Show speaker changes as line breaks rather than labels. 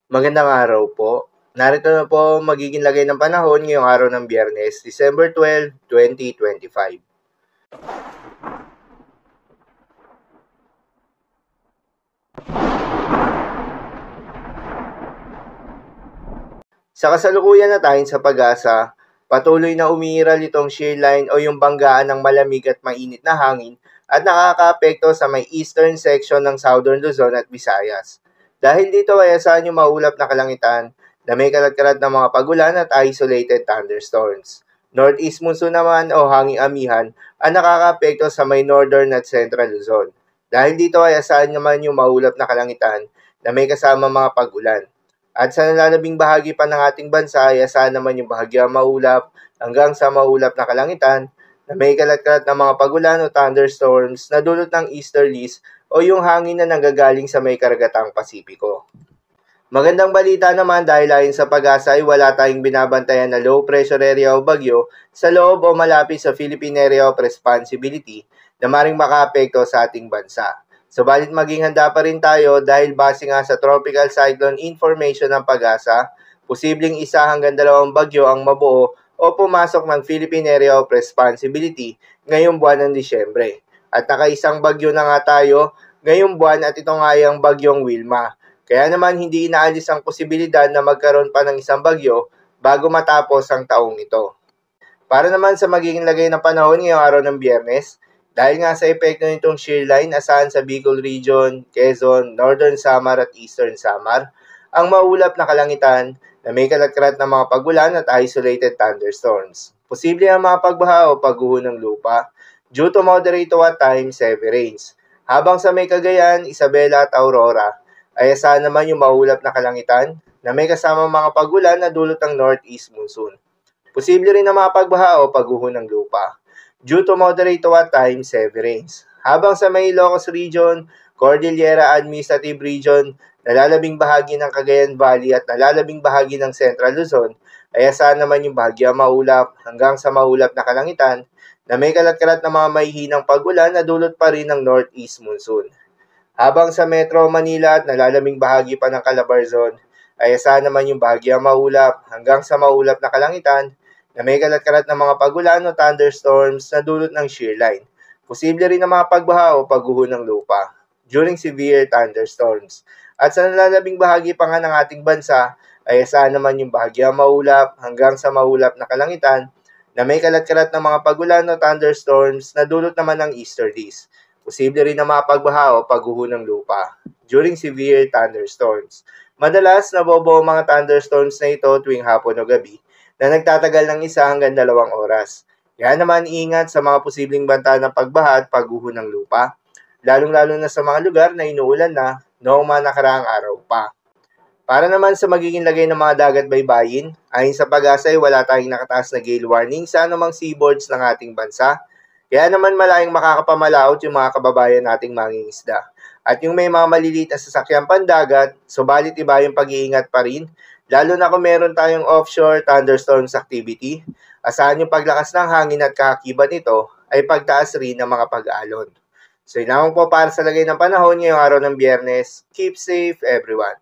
Magandang araw po. Narito na po ang magiging lagay ng panahon ngayong araw ng Biyernes, December 12, 2025. Sa kasalukuyan na tayo sa pag-asa, patuloy na umiiral itong shear line o yung banggaan ng malamig at mainit na hangin at nakakaapekto sa may eastern section ng Southern Luzon at Visayas. Dahil dito ay asahan yung maulap na kalangitan na may kalat-kalat na mga pagulan at isolated thunderstorms. Northeast monsoon naman o hanging amihan ang nakakaapekto sa may northern at central Luzon. Dahil dito ay asahan naman yung maulap na kalangitan na may kasama mga pagulan. At sa nalalabing bahagi pa ng ating bansa ay asahan naman yung bahagyang maulap hanggang sa maulap na kalangitan na may kalat-kalat na mga pagulan o thunderstorms na dulot ng easterlies o yung hangin na nanggagaling sa may karagatang Pasipiko. Magandang balita naman dahil ayon sa pag-asa ay wala tayong binabantayan na low pressure area o bagyo sa loob o malapit sa Philippine Area of Responsibility na maring makaapekto sa ating bansa. Subalit maging handa pa rin tayo dahil base nga sa Tropical Cyclone Information ng pag-asa, posibleng 1 hanggang 2 bagyo ang mabuo o pumasok ng Philippine Area of Responsibility ngayong buwan ng Disyembre. At nakaisang bagyo na nga tayo ngayong buwan at ito nga ang bagyong Wilma. Kaya naman hindi inaalis ang posibilidad na magkaroon pa ng isang bagyo bago matapos ang taong ito. Para naman sa magiging lagay ng panahon ngayong araw ng Biyernes, dahil nga sa epekto nitong shear line asahan sa Bicol Region, Quezon, Northern Samar at Eastern Samar, ang maulap na kalangitan na may kalat-kalat na mga pagulan at isolated thunderstorms. Posible ang mga pagbaha o pagguho ng lupa due to moderate to at times heavy rains. Habang sa may Cagayan, Isabela at Aurora, ay asahan naman yung maulap na kalangitan na may kasama mga pagulan na dulot ng northeast monsoon. Posible rin na mga pagbaha o pagguho ng lupa due to moderate to at times heavy rains. Habang sa may Ilocos Region, Cordillera Administrative Region, nalalabing bahagi ng Cagayan Valley at nalalabing bahagi ng Central Luzon, ay asahan naman yung bahagyang maulap hanggang sa maulap na kalangitan na may kalat-kalat na mga mahihinang pagulan na dulot pa rin ng northeast monsoon. Habang sa Metro Manila at nalalabing bahagi pa ng Calabarzon, ay asahan naman yung bahagyang maulap hanggang sa maulap na kalangitan na may kalat-kalat na mga pagulan o thunderstorms na dulot ng shear line. Posible rin na mga pagbaha o pagguho ng lupa during severe thunderstorms. At sa nalalabing bahagi pa nga ng ating bansa, ay asahan naman yung bahagyang maulap hanggang sa maulap na kalangitan na may kalat-kalat na mga pagulan o thunderstorms na dulot naman ng easterlies. Posible rin na mga pagbaha o pagguho ng lupa during severe thunderstorms. Madalas nabobo ang mga thunderstorms na ito tuwing hapon o gabi na nagtatagal ng 1 hanggang 2 oras. Kaya naman ingat sa mga posibleng banta ng pagbaha at pagguho ng lupa, lalong-lalo na sa mga lugar na inuulan na noong mga nakaraang araw pa. Para naman sa magiging lagay ng mga dagat baybayin, ayon sa pag-asa ay wala tayong nakataas na gale warning sa anumang seaboards ng ating bansa, kaya naman malayong makakapamalaot yung mga kababayan nating mangingisda. At yung may mga maliliit na sasakyang pandagat, subalit iba yung pag-iingat pa rin, lalo na kung meron tayong offshore thunderstorms activity, asahan yung paglakas ng hangin at kakakibat nito ay pagtaas rin ng mga pag-alon. So yun lang po para sa lagay ng panahon ngayong araw ng Biyernes. Keep safe everyone.